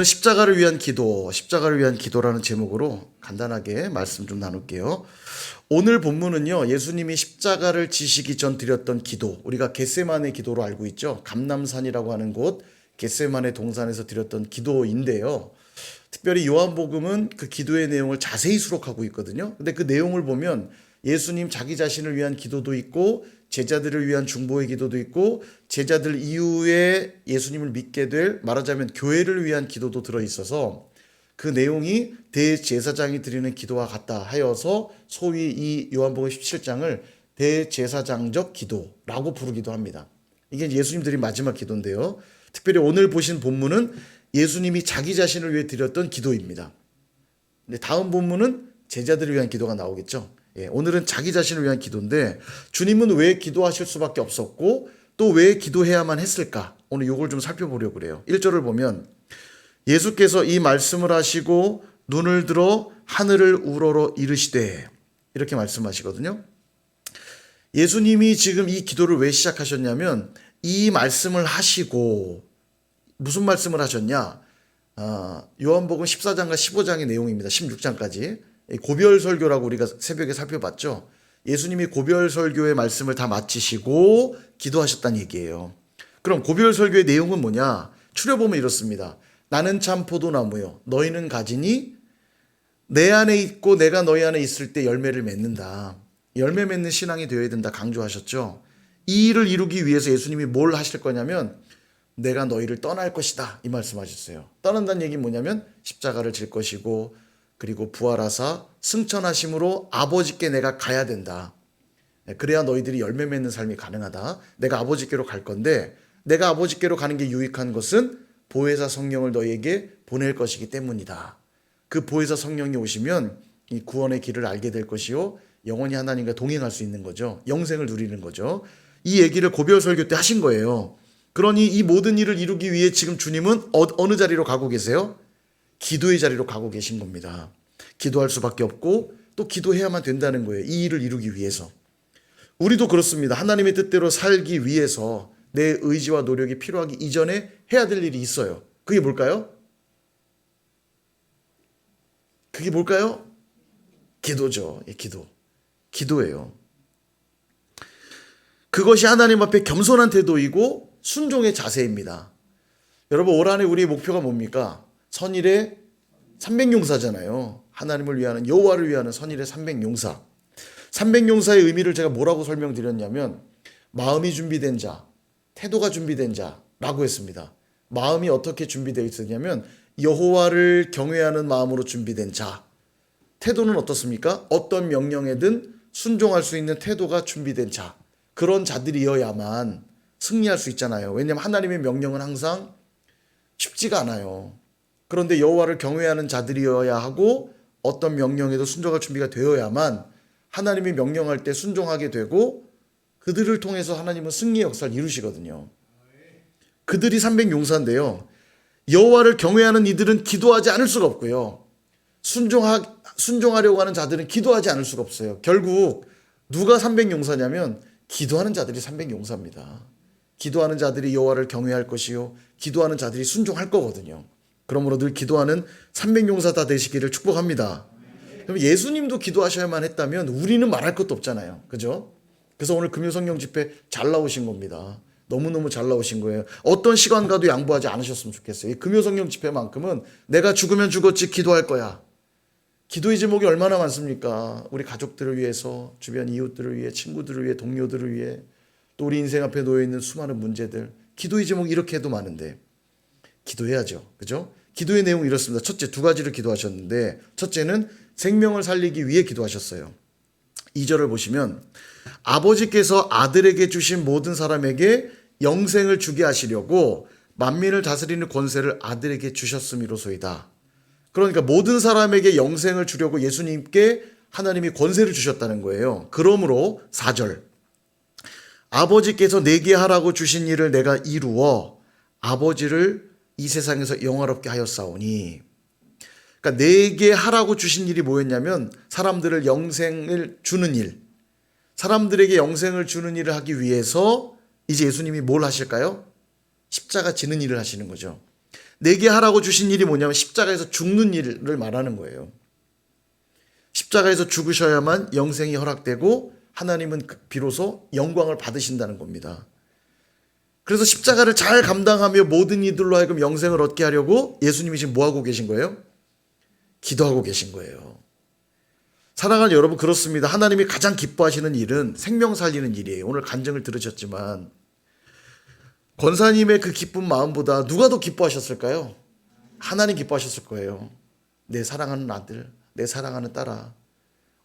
오늘은 십자가를 위한 기도, 십자가를 위한 기도라는 제목으로 간단하게 말씀 좀 나눌게요. 오늘 본문은요, 예수님이 십자가를 지시기 전 드렸던 기도, 우리가 겟세마네 기도로 알고 있죠. 감람산이라고 하는 곳, 겟세마네 동산에서 드렸던 기도인데요. 특별히 요한복음은 그 기도의 내용을 자세히 수록하고 있거든요. 근데 그 내용을 보면 예수님 자기 자신을 위한 기도도 있고, 제자들을 위한 중보의 기도도 있고, 제자들 이후에 예수님을 믿게 될, 말하자면 교회를 위한 기도도 들어있어서 그 내용이 대제사장이 드리는 기도와 같다 하여서 소위 이 요한복음 17장을 대제사장적 기도라고 부르기도 합니다. 이게 예수님들이 마지막 기도인데요. 특별히 오늘 보신 본문은 예수님이 자기 자신을 위해 드렸던 기도입니다. 근데 다음 본문은 제자들을 위한 기도가 나오겠죠. 오늘은 자기 자신을 위한 기도인데, 주님은 왜 기도하실 수밖에 없었고 또 왜 기도해야만 했을까? 오늘 이걸 좀 살펴보려고 그래요. 1절을 보면 예수께서 이 말씀을 하시고 눈을 들어 하늘을 우러러 이르시되, 이렇게 말씀하시거든요. 예수님이 지금 이 기도를 왜 시작하셨냐면, 이 말씀을 하시고, 무슨 말씀을 하셨냐? 요한복음 14장과 15장의 내용입니다. 16장까지. 고별설교라고 우리가 새벽에 살펴봤죠. 예수님이 고별설교의 말씀을 다 마치시고 기도하셨다는 얘기예요. 그럼 고별설교의 내용은 뭐냐? 추려보면 이렇습니다. 나는 참 포도나무요, 너희는 가지니 내 안에 있고 내가 너희 안에 있을 때 열매를 맺는다. 열매 맺는 신앙이 되어야 된다 강조하셨죠. 이 일을 이루기 위해서 예수님이 뭘 하실 거냐면, 내가 너희를 떠날 것이다, 이 말씀하셨어요. 떠난다는 얘기는 뭐냐면 십자가를 질 것이고, 그리고 부활하사 승천하심으로 아버지께 내가 가야 된다. 그래야 너희들이 열매 맺는 삶이 가능하다. 내가 아버지께로 갈 건데, 내가 아버지께로 가는 게 유익한 것은 보혜사 성령을 너희에게 보낼 것이기 때문이다. 그 보혜사 성령이 오시면 이 구원의 길을 알게 될 것이요, 영원히 하나님과 동행할 수 있는 거죠. 영생을 누리는 거죠. 이 얘기를 고별설교 때 하신 거예요. 그러니 이 모든 일을 이루기 위해 지금 주님은 어느 자리로 가고 계세요? 기도의 자리로 가고 계신 겁니다. 기도할 수밖에 없고 또 기도해야만 된다는 거예요. 이 일을 이루기 위해서. 우리도 그렇습니다. 하나님의 뜻대로 살기 위해서 내 의지와 노력이 필요하기 이전에 해야 될 일이 있어요. 그게 뭘까요? 그게 뭘까요? 기도죠. 기도. 기도예요. 그것이 하나님 앞에 겸손한 태도이고 순종의 자세입니다. 여러분, 올 한해 우리의 목표가 뭡니까? 선일의 300용사잖아요. 하나님을 위하는, 여호와를 위하는 선일의 300용사. 300용사의 의미를 제가 뭐라고 설명드렸냐면, 마음이 준비된 자, 태도가 준비된 자라고 했습니다. 마음이 어떻게 준비되어 있었냐면 여호와를 경외하는 마음으로 준비된 자. 태도는 어떻습니까? 어떤 명령에든 순종할 수 있는 태도가 준비된 자. 그런 자들이어야만 승리할 수 있잖아요. 왜냐하면 하나님의 명령은 항상 쉽지가 않아요. 그런데 여호와를 경외하는 자들이어야 하고, 어떤 명령에도 순종할 준비가 되어야만 하나님이 명령할 때 순종하게 되고, 그들을 통해서 하나님은 승리의 역사를 이루시거든요. 그들이 300용사인데요. 여호와를 경외하는 이들은 기도하지 않을 수가 없고요. 순종하려고 하는 자들은 기도하지 않을 수가 없어요. 결국 누가 300용사냐면 기도하는 자들이 300용사입니다. 기도하는 자들이 여호와를 경외할 것이요, 기도하는 자들이 순종할 거거든요. 그러므로 늘 기도하는 300용사 다 되시기를 축복합니다. 그럼 예수님도 기도하셔야만 했다면 우리는 말할 것도 없잖아요. 그죠? 그래서 오늘 금요성령 집회 잘 나오신 겁니다. 너무너무 잘 나오신 거예요. 어떤 시간과도 양보하지 않으셨으면 좋겠어요. 이 금요성령 집회만큼은 내가 죽으면 죽었지 기도할 거야. 기도의 제목이 얼마나 많습니까? 우리 가족들을 위해서, 주변 이웃들을 위해, 친구들을 위해, 동료들을 위해, 또 우리 인생 앞에 놓여있는 수많은 문제들. 기도의 제목이 이렇게 해도 많은데 기도해야죠. 그죠? 기도의 내용이 이렇습니다. 첫째, 두 가지를 기도하셨는데, 첫째는 생명을 살리기 위해 기도하셨어요. 2절을 보시면 아버지께서 아들에게 주신 모든 사람에게 영생을 주게 하시려고 만민을 다스리는 권세를 아들에게 주셨음이로소이다. 그러니까 모든 사람에게 영생을 주려고 예수님께 하나님이 권세를 주셨다는 거예요. 그러므로 4절, 아버지께서 내게 하라고 주신 일을 내가 이루어 아버지를 이 세상에서 영화롭게 하였사오니. 그러니까 내게 하라고 주신 일이 뭐였냐면 사람들을 영생을 주는 일, 사람들에게 영생을 주는 일을 하기 위해서 이제 예수님이 뭘 하실까요? 십자가 지는 일을 하시는 거죠. 내게 하라고 주신 일이 뭐냐면 십자가에서 죽는 일을 말하는 거예요. 십자가에서 죽으셔야만 영생이 허락되고 하나님은 비로소 영광을 받으신다는 겁니다. 그래서 십자가를 잘 감당하며 모든 이들로 하여금 영생을 얻게 하려고 예수님이 지금 뭐 하고 계신 거예요? 기도하고 계신 거예요. 사랑하는 여러분, 그렇습니다. 하나님이 가장 기뻐하시는 일은 생명 살리는 일이에요. 오늘 간증을 들으셨지만 권사님의 그 기쁜 마음보다 누가 더 기뻐하셨을까요? 하나님 기뻐하셨을 거예요. 내 사랑하는 아들, 내 사랑하는 딸아,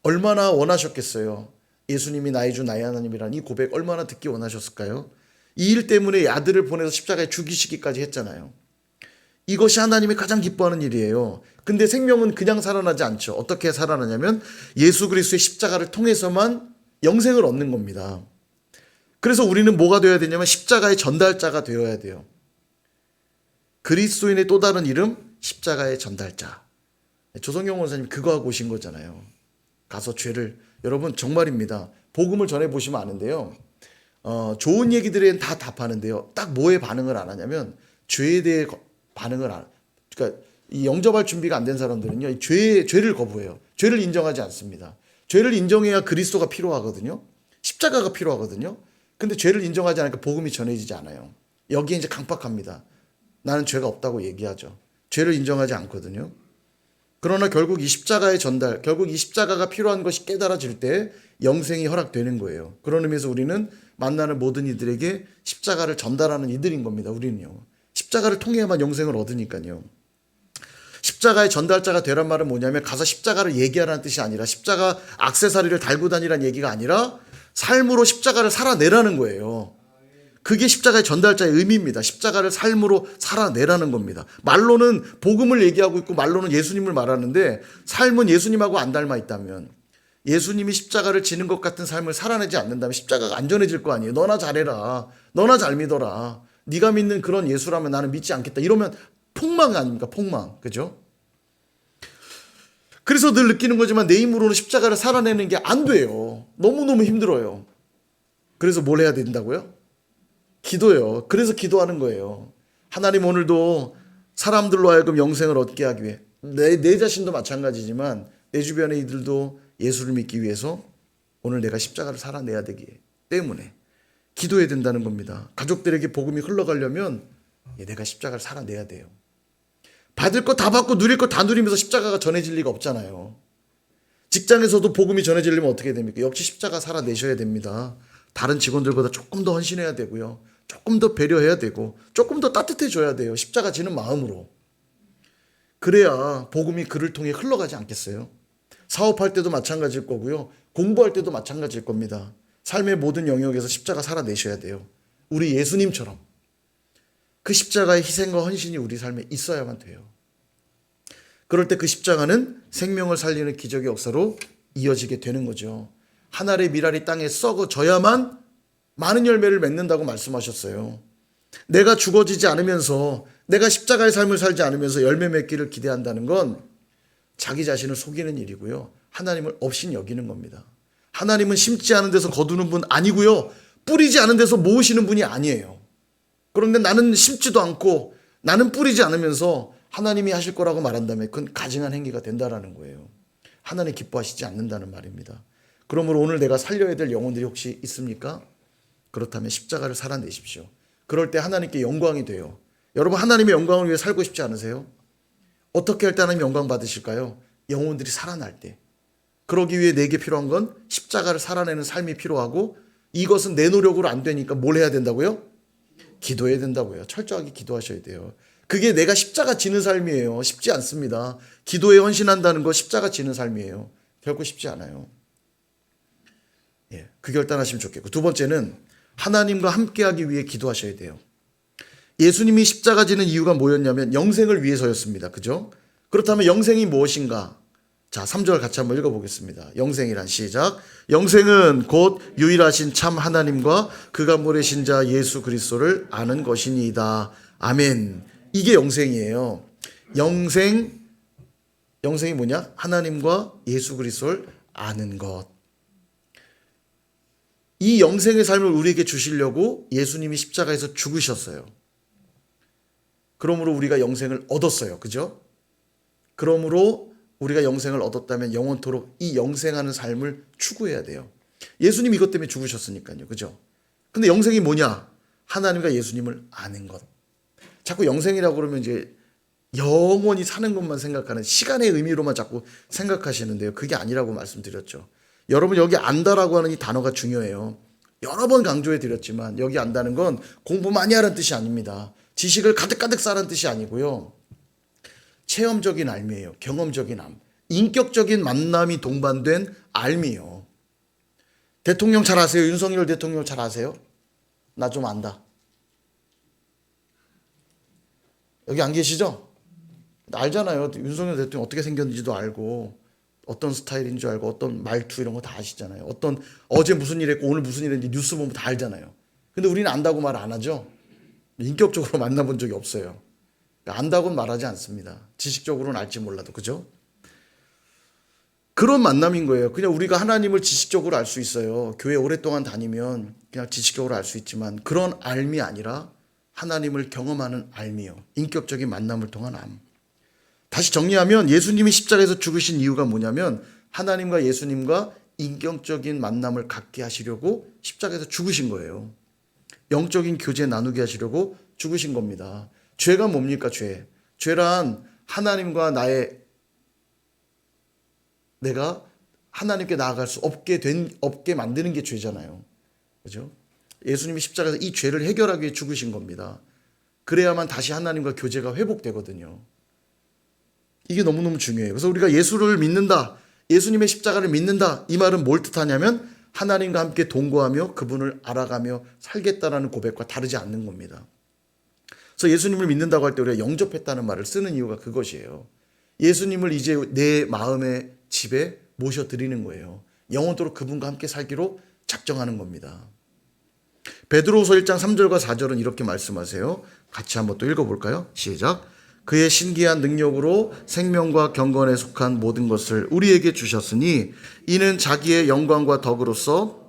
얼마나 원하셨겠어요. 예수님이 나의 주 나의 하나님이라는 이 고백 얼마나 듣기 원하셨을까요? 이 일 때문에 아들을 보내서 십자가에 죽이시기까지 했잖아요. 이것이 하나님이 가장 기뻐하는 일이에요. 근데 생명은 그냥 살아나지 않죠. 어떻게 살아나냐면 예수 그리스도의 십자가를 통해서만 영생을 얻는 겁니다. 그래서 우리는 뭐가 되어야 되냐면 십자가의 전달자가 되어야 돼요. 그리스도인의 또 다른 이름, 십자가의 전달자. 조성경 원사님 그거 하고 오신 거잖아요. 가서 죄를, 여러분 정말입니다. 복음을 전해보시면 아는데요. 좋은 얘기들엔 다 답하는데요. 딱 뭐에 반응을 안 하냐면 죄에 대해 반응을 안, 그러니까 이 영접할 준비가 안 된 사람들은요, 이 죄를 거부해요. 죄를 인정하지 않습니다. 죄를 인정해야 그리스도가 필요하거든요. 십자가가 필요하거든요. 근데 죄를 인정하지 않으니까 복음이 전해지지 않아요. 여기에 이제 강박합니다. 나는 죄가 없다고 얘기하죠. 죄를 인정하지 않거든요. 그러나 결국 이 십자가의 전달, 결국 이 십자가가 필요한 것이 깨달아질 때 영생이 허락되는 거예요. 그런 의미에서 우리는 만나는 모든 이들에게 십자가를 전달하는 이들인 겁니다. 우리는요. 십자가를 통해야만 영생을 얻으니까요. 십자가의 전달자가 되란 말은 뭐냐면 가서 십자가를 얘기하라는 뜻이 아니라 십자가 액세서리를 달고 다니라는 얘기가 아니라 삶으로 십자가를 살아내라는 거예요. 그게 십자가의 전달자의 의미입니다. 십자가를 삶으로 살아내라는 겁니다. 말로는 복음을 얘기하고 있고 말로는 예수님을 말하는데 삶은 예수님하고 안 닮아 있다면, 예수님이 십자가를 지는 것 같은 삶을 살아내지 않는다면 십자가가 안전해질 거 아니에요. 너나 잘해라. 너나 잘 믿어라. 네가 믿는 그런 예수라면 나는 믿지 않겠다. 이러면 폭망 아닙니까? 폭망. 그죠? 그래서 늘 느끼는 거지만 내 힘으로는 십자가를 살아내는 게 안 돼요. 너무너무 힘들어요. 그래서 뭘 해야 된다고요? 기도요. 그래서 기도하는 거예요. 하나님, 오늘도 사람들로 하여금 영생을 얻게 하기 위해 내 자신도 마찬가지지만 내 주변의 이들도 예수를 믿기 위해서 오늘 내가 십자가를 살아내야 되기 때문에 기도해야 된다는 겁니다. 가족들에게 복음이 흘러가려면 내가 십자가를 살아내야 돼요. 받을 거 다 받고 누릴 거 다 누리면서 십자가가 전해질 리가 없잖아요. 직장에서도 복음이 전해지려면 어떻게 됩니까? 역시 십자가 살아내셔야 됩니다. 다른 직원들보다 조금 더 헌신해야 되고요. 조금 더 배려해야 되고 조금 더 따뜻해져야 돼요. 십자가 지는 마음으로. 그래야 복음이 그를 통해 흘러가지 않겠어요? 사업할 때도 마찬가지일 거고요. 공부할 때도 마찬가지일 겁니다. 삶의 모든 영역에서 십자가 살아내셔야 돼요. 우리 예수님처럼. 그 십자가의 희생과 헌신이 우리 삶에 있어야만 돼요. 그럴 때 그 십자가는 생명을 살리는 기적의 역사로 이어지게 되는 거죠. 한 알의 밀알이 땅에 썩어져야만 많은 열매를 맺는다고 말씀하셨어요. 내가 죽어지지 않으면서, 내가 십자가의 삶을 살지 않으면서 열매 맺기를 기대한다는 건 자기 자신을 속이는 일이고요. 하나님을 없인 여기는 겁니다. 하나님은 심지 않은 데서 거두는 분 아니고요. 뿌리지 않은 데서 모으시는 분이 아니에요. 그런데 나는 심지도 않고 나는 뿌리지 않으면서 하나님이 하실 거라고 말한다면 그건 가증한 행위가 된다라는 거예요. 하나님 기뻐하시지 않는다는 말입니다. 그러므로 오늘 내가 살려야 될 영혼들이 혹시 있습니까? 그렇다면 십자가를 살아내십시오. 그럴 때 하나님께 영광이 돼요. 여러분, 하나님의 영광을 위해 살고 싶지 않으세요? 어떻게 할 때 하나님 영광 받으실까요? 영혼들이 살아날 때. 그러기 위해 내게 필요한 건 십자가를 살아내는 삶이 필요하고, 이것은 내 노력으로 안 되니까 뭘 해야 된다고요? 기도해야 된다고요. 철저하게 기도하셔야 돼요. 그게 내가 십자가 지는 삶이에요. 쉽지 않습니다. 기도에 헌신한다는 거 십자가 지는 삶이에요. 결코 쉽지 않아요. 그 결단하시면 좋겠고, 두 번째는 하나님과 함께하기 위해 기도하셔야 돼요. 예수님이 십자가 지는 이유가 뭐였냐면 영생을 위해서였습니다. 그죠? 그렇다면 영생이 무엇인가? 자, 3절 같이 한번 읽어보겠습니다. 영생이란 시작. 영생은 곧 유일하신 참 하나님과 그가 보내신 자 예수 그리스도를 아는 것이니이다. 아멘. 이게 영생이에요. 영생이 뭐냐? 하나님과 예수 그리스도를 아는 것. 이 영생의 삶을 우리에게 주시려고 예수님이 십자가에서 죽으셨어요. 그러므로 우리가 영생을 얻었어요. 그죠? 그러므로 우리가 영생을 얻었다면 영원토록 이 영생하는 삶을 추구해야 돼요. 예수님 이것 때문에 죽으셨으니까요. 그죠? 근데 영생이 뭐냐? 하나님과 예수님을 아는 것. 자꾸 영생이라고 그러면 이제 영원히 사는 것만 생각하는 시간의 의미로만 자꾸 생각하시는데요. 그게 아니라고 말씀드렸죠. 여러분 여기 안다라고 하는 이 단어가 중요해요. 여러 번 강조해 드렸지만 여기 안다는 건 공부 많이 하라는 뜻이 아닙니다. 지식을 가득가득 쌓라는 뜻이 아니고요. 체험적인 알미예요. 경험적인 암. 인격적인 만남이 동반된 알미요. 대통령 잘 아세요? 윤석열 대통령 잘 아세요? 나 좀 안다. 여기 안 계시죠? 알잖아요. 윤석열 대통령 어떻게 생겼는지도 알고 어떤 스타일인 줄 알고 어떤 말투 이런 거 다 아시잖아요. 어제 무슨 일 했고 오늘 무슨 일 했는지 뉴스 보면 다 알잖아요. 근데 우리는 안다고 말 안 하죠. 인격적으로 만나본 적이 없어요. 안다고는 말하지 않습니다. 지식적으로는 알지 몰라도. 그죠? 그런 만남인 거예요. 그냥 우리가 하나님을 지식적으로 알 수 있어요. 교회 오랫동안 다니면 그냥 지식적으로 알 수 있지만 그런 알미 아니라 하나님을 경험하는 알미요. 인격적인 만남을 통한 암. 다시 정리하면 예수님이 십자가에서 죽으신 이유가 뭐냐면 하나님과 예수님과 인격적인 만남을 갖게 하시려고 십자가에서 죽으신 거예요. 영적인 교제 나누게 하시려고 죽으신 겁니다. 죄가 뭡니까? 죄란 하나님과 내가 하나님께 나아갈 수 없게 만드는 게 죄잖아요. 그죠? 예수님이 십자가에서 이 죄를 해결하기 위해 죽으신 겁니다. 그래야만 다시 하나님과 교제가 회복되거든요. 이게 너무너무 중요해요. 그래서 우리가 예수를 믿는다, 예수님의 십자가를 믿는다, 이 말은 뭘 뜻하냐면 하나님과 함께 동거하며 그분을 알아가며 살겠다라는 고백과 다르지 않는 겁니다. 그래서 예수님을 믿는다고 할 때 우리가 영접했다는 말을 쓰는 이유가 그것이에요. 예수님을 이제 내 마음의 집에 모셔드리는 거예요. 영원토록 그분과 함께 살기로 작정하는 겁니다. 베드로후서 1장 3절과 4절은 이렇게 말씀하세요. 같이 한번 또 읽어볼까요? 시작. 그의 신기한 능력으로 생명과 경건에 속한 모든 것을 우리에게 주셨으니 이는 자기의 영광과 덕으로서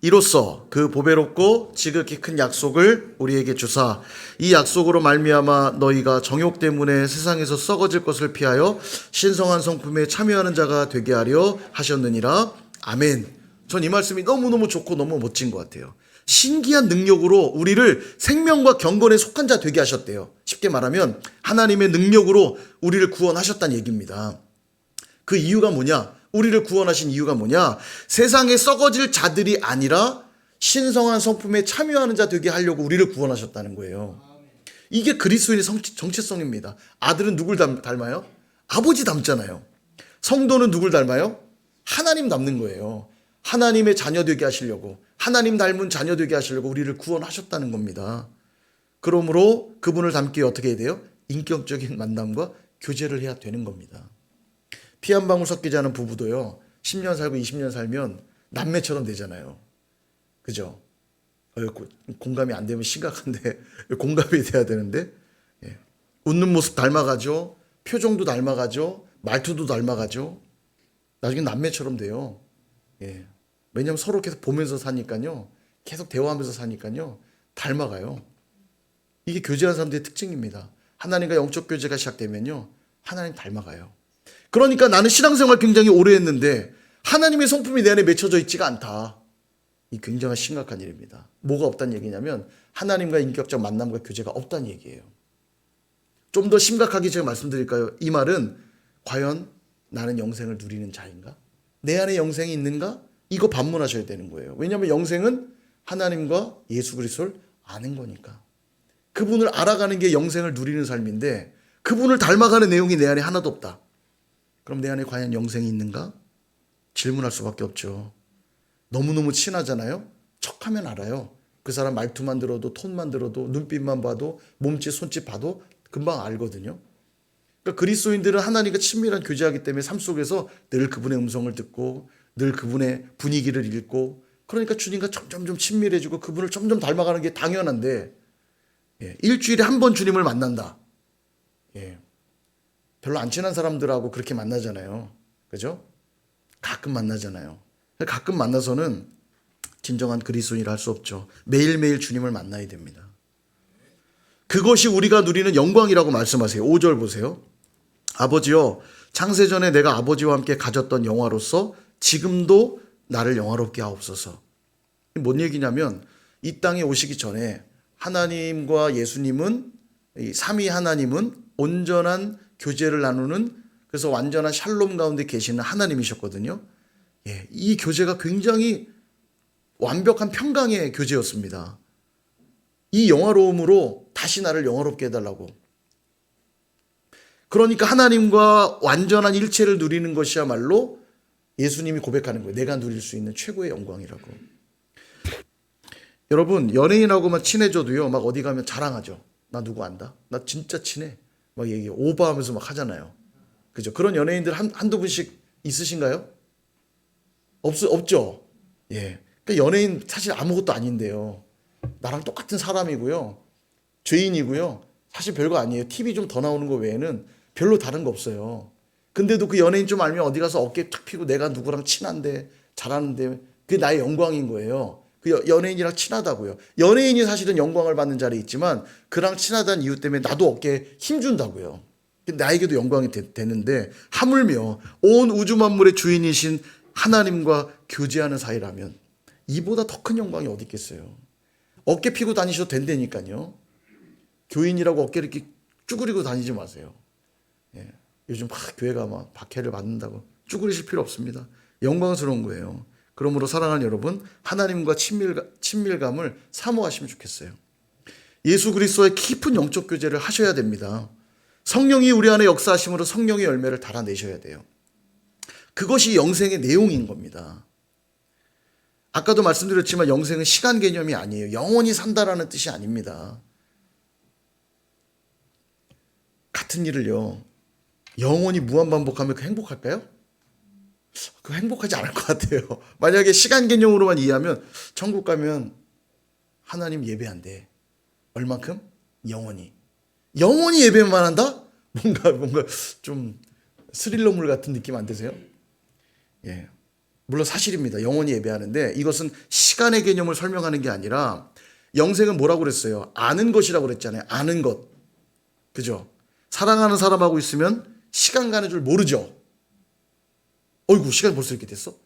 이로써 그 보배롭고 지극히 큰 약속을 우리에게 주사 이 약속으로 말미암아 너희가 정욕 때문에 세상에서 썩어질 것을 피하여 신성한 성품에 참여하는 자가 되게 하려 하셨느니라. 아멘. 전 이 말씀이 너무너무 좋고 너무 멋진 것 같아요. 신기한 능력으로 우리를 생명과 경건에 속한 자 되게 하셨대요. 쉽게 말하면 하나님의 능력으로 우리를 구원하셨다는 얘기입니다. 그 이유가 뭐냐? 우리를 구원하신 이유가 뭐냐? 세상에 썩어질 자들이 아니라 신성한 성품에 참여하는 자 되게 하려고 우리를 구원하셨다는 거예요. 이게 그리스도인의 정체성입니다. 아들은 누굴 닮아요? 아버지 닮잖아요. 성도는 누굴 닮아요? 하나님 닮는 거예요. 하나님의 자녀 되게 하시려고, 하나님 닮은 자녀 되게 하시려고 우리를 구원하셨다는 겁니다. 그러므로 그분을 닮기 어떻게 해야 돼요? 인격적인 만남과 교제를 해야 되는 겁니다. 피 한 방울 섞이지 않은 부부도요, 10년 살고 20년 살면 남매처럼 되잖아요. 그죠? 공감이 안 되면 심각한데, 공감이 돼야 되는데, 예. 웃는 모습 닮아가죠. 표정도 닮아가죠. 말투도 닮아가죠. 나중에 남매처럼 돼요. 예. 왜냐하면 서로 계속 보면서 사니까요. 계속 대화하면서 사니까요. 닮아가요. 이게 교제하는 사람들의 특징입니다. 하나님과 영적 교제가 시작되면요. 하나님 닮아가요. 그러니까 나는 신앙생활 굉장히 오래 했는데 하나님의 성품이 내 안에 맺혀져 있지가 않다. 이 굉장히 심각한 일입니다. 뭐가 없다는 얘기냐면 하나님과 인격적 만남과 교제가 없다는 얘기예요. 좀 더 심각하게 제가 말씀드릴까요? 이 말은 과연 나는 영생을 누리는 자인가? 내 안에 영생이 있는가? 이거 반문하셔야 되는 거예요. 왜냐하면 영생은 하나님과 예수 그리스도를 아는 거니까. 그분을 알아가는 게 영생을 누리는 삶인데 그분을 닮아가는 내용이 내 안에 하나도 없다. 그럼 내 안에 과연 영생이 있는가? 질문할 수밖에 없죠. 너무너무 친하잖아요. 척하면 알아요. 그 사람 말투만 들어도, 톤만 들어도, 눈빛만 봐도, 몸짓, 손짓 봐도 금방 알거든요. 그러니까 그리스도인들은 하나님과 친밀한 교제하기 때문에 삶 속에서 늘 그분의 음성을 듣고 늘 그분의 분위기를 읽고, 그러니까 주님과 점점 친밀해지고 그분을 점점 닮아가는 게 당연한데, 일주일에 한 번 주님을 만난다. 별로 안 친한 사람들하고 그렇게 만나잖아요. 그죠? 가끔 만나잖아요. 가끔 만나서는 진정한 그리스도인이라 할 수 없죠. 매일매일 주님을 만나야 됩니다. 그것이 우리가 누리는 영광이라고 말씀하세요. 5절 보세요. 아버지여, 창세전에 내가 아버지와 함께 가졌던 영화로서 지금도 나를 영화롭게 하옵소서. 뭔 얘기냐면 이 땅에 오시기 전에 하나님과 예수님은, 이 삼위 하나님은 온전한 교제를 나누는, 그래서 완전한 샬롬 가운데 계시는 하나님이셨거든요. 이 교제가 굉장히 완벽한 평강의 교제였습니다. 이 영화로움으로 다시 나를 영화롭게 해달라고. 그러니까 하나님과 완전한 일체를 누리는 것이야말로 예수님이 고백하는 거예요. 내가 누릴 수 있는 최고의 영광이라고. 여러분, 연예인하고만 친해져도요, 막 어디 가면 자랑하죠. 나 누구 안다? 나 진짜 친해. 막 얘기해. 오버하면서 막 하잖아요. 그죠? 그런 연예인들 한두 분씩 있으신가요? 없죠? 예. 그러니까 연예인 사실 아무것도 아닌데요. 나랑 똑같은 사람이고요. 죄인이고요. 사실 별거 아니에요. TV 좀 더 나오는 거 외에는 별로 다른 거 없어요. 근데도 그 연예인 좀 알면 어디 가서 어깨 탁 피고 내가 누구랑 친한데 잘하는데 그게 나의 영광인 거예요. 그 연예인이랑 친하다고요. 연예인이 사실은 영광을 받는 자리에 있지만 그랑 친하다는 이유 때문에 나도 어깨에 힘준다고요. 나에게도 영광이 되는데 하물며 온 우주 만물의 주인이신 하나님과 교제하는 사이라면 이보다 더 큰 영광이 어디 있겠어요. 어깨 피고 다니셔도 된다니까요. 교인이라고 어깨를 이렇게 쭈그리고 다니지 마세요. 예. 요즘 막 교회가 막 박해를 받는다고 쭈그리실 필요 없습니다. 영광스러운 거예요. 그러므로 사랑하는 여러분, 하나님과 친밀감을 사모하시면 좋겠어요. 예수 그리스도의 깊은 영적 교제를 하셔야 됩니다. 성령이 우리 안에 역사하심으로 성령의 열매를 달아내셔야 돼요. 그것이 영생의 내용인 겁니다. 아까도 말씀드렸지만 영생은 시간 개념이 아니에요. 영원히 산다라는 뜻이 아닙니다. 같은 일을요, 영원히 무한반복하면 그 행복할까요? 그 행복하지 않을 것 같아요. 만약에 시간 개념으로만 이해하면 천국 가면 하나님 예배한대. 얼만큼? 영원히. 영원히 예배만 한다? 뭔가 좀 스릴러물 같은 느낌 안 드세요? 예. 물론 사실입니다. 영원히 예배하는데 이것은 시간의 개념을 설명하는 게 아니라 영생은 뭐라고 그랬어요? 아는 것이라고 그랬잖아요. 아는 것. 그죠? 사랑하는 사람하고 있으면 시간 가는 줄 모르죠. 어이구, 시간이 벌써 이렇게 됐어?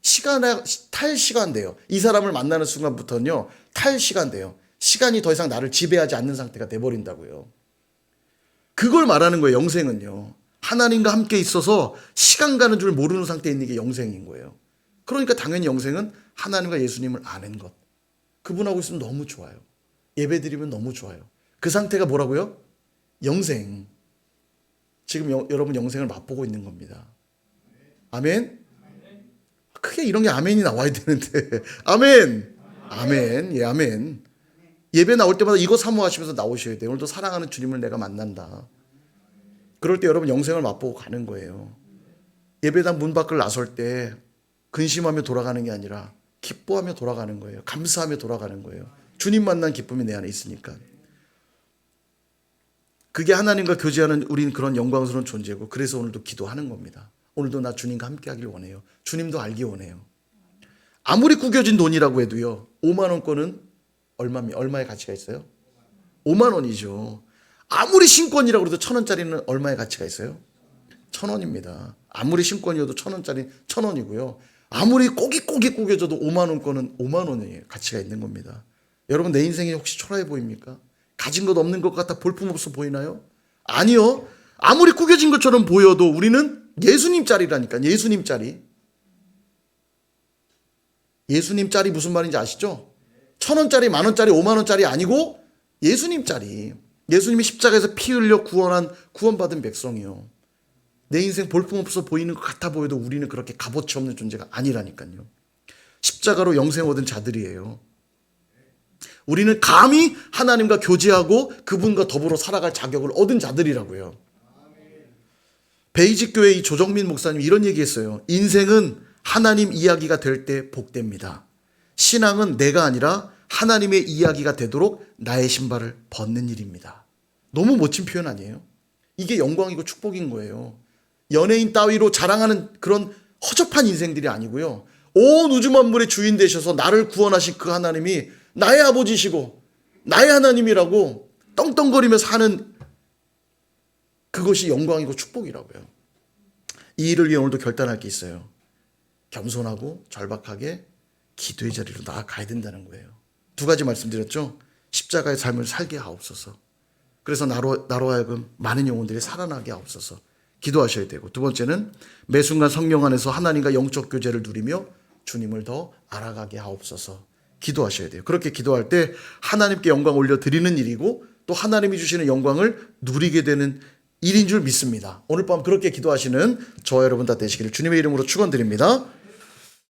탈 시간 돼요. 이 사람을 만나는 순간부터는요, 탈 시간 돼요. 시간이 더 이상 나를 지배하지 않는 상태가 돼버린다고요. 그걸 말하는 거예요, 영생은요. 하나님과 함께 있어서 시간 가는 줄 모르는 상태에 있는 게 영생인 거예요. 그러니까 당연히 영생은 하나님과 예수님을 아는 것. 그분하고 있으면 너무 좋아요. 예배 드리면 너무 좋아요. 그 상태가 뭐라고요? 영생. 지금 여러분 영생을 맛보고 있는 겁니다. 아멘? 크게 이런 게 아멘이 나와야 되는데. 아멘! 아멘. 예, 아멘. 예배 나올 때마다 이거 사모하시면서 나오셔야 돼요. 오늘도 사랑하는 주님을 내가 만난다. 그럴 때 여러분 영생을 맛보고 가는 거예요. 예배당 문 밖을 나설 때 근심하며 돌아가는 게 아니라 기뻐하며 돌아가는 거예요. 감사하며 돌아가는 거예요. 주님 만난 기쁨이 내 안에 있으니까. 그게 하나님과 교제하는 우린 그런 영광스러운 존재고, 그래서 오늘도 기도하는 겁니다. 오늘도 나 주님과 함께 하길 원해요. 주님도 알기 원해요. 아무리 구겨진 돈이라고 해도요, 5만 원권은 얼마의 가치가 있어요? 5만 원이죠. 아무리 신권이라고 해도 1,000원짜리는 얼마의 가치가 있어요? 1,000원입니다. 아무리 신권이어도 1,000원짜리 1,000원이고요. 아무리 꼬깃꼬깃 구겨져도 5만 원권은 5만 원의 가치가 있는 겁니다. 여러분, 내 인생이 혹시 초라해 보입니까? 가진 것 없는 것 같아 볼품없어 보이나요? 아니요. 아무리 구겨진 것처럼 보여도 우리는 예수님 짤이라니까. 예수님 짤이. 예수님 짤이 무슨 말인지 아시죠? 1,000원짜리, 만원짜리, 5만 원짜리 아니고 예수님 짤이. 예수님이 십자가에서 피 흘려 구원받은 백성이요. 내 인생 볼품없어 보이는 것 같아 보여도 우리는 그렇게 값어치 없는 존재가 아니라니까요. 십자가로 영생 얻은 자들이에요. 우리는 감히 하나님과 교제하고 그분과 더불어 살아갈 자격을 얻은 자들이라고요. 베이직 교회 이 조정민 목사님이 이런 얘기했어요. 인생은 하나님 이야기가 될 때 복됩니다. 신앙은 내가 아니라 하나님의 이야기가 되도록 나의 신발을 벗는 일입니다. 너무 멋진 표현 아니에요? 이게 영광이고 축복인 거예요. 연예인 따위로 자랑하는 그런 허접한 인생들이 아니고요. 온 우주 만물의 주인 되셔서 나를 구원하신 그 하나님이 나의 아버지시고 나의 하나님이라고 떵떵거리며 사는 그것이 영광이고 축복이라고요. 이 일을 위해 오늘도 결단할 게 있어요. 겸손하고 절박하게 기도의 자리로 나아가야 된다는 거예요. 두 가지 말씀드렸죠. 십자가의 삶을 살게 하옵소서. 그래서 나로 하여금 많은 영혼들이 살아나게 하옵소서. 기도하셔야 되고, 두 번째는 매 순간 성령 안에서 하나님과 영적 교제를 누리며 주님을 더 알아가게 하옵소서. 기도하셔야 돼요. 그렇게 기도할 때 하나님께 영광 올려드리는 일이고 또 하나님이 주시는 영광을 누리게 되는 일인 줄 믿습니다. 오늘 밤 그렇게 기도하시는 저와 여러분 다 되시기를 주님의 이름으로 축원드립니다.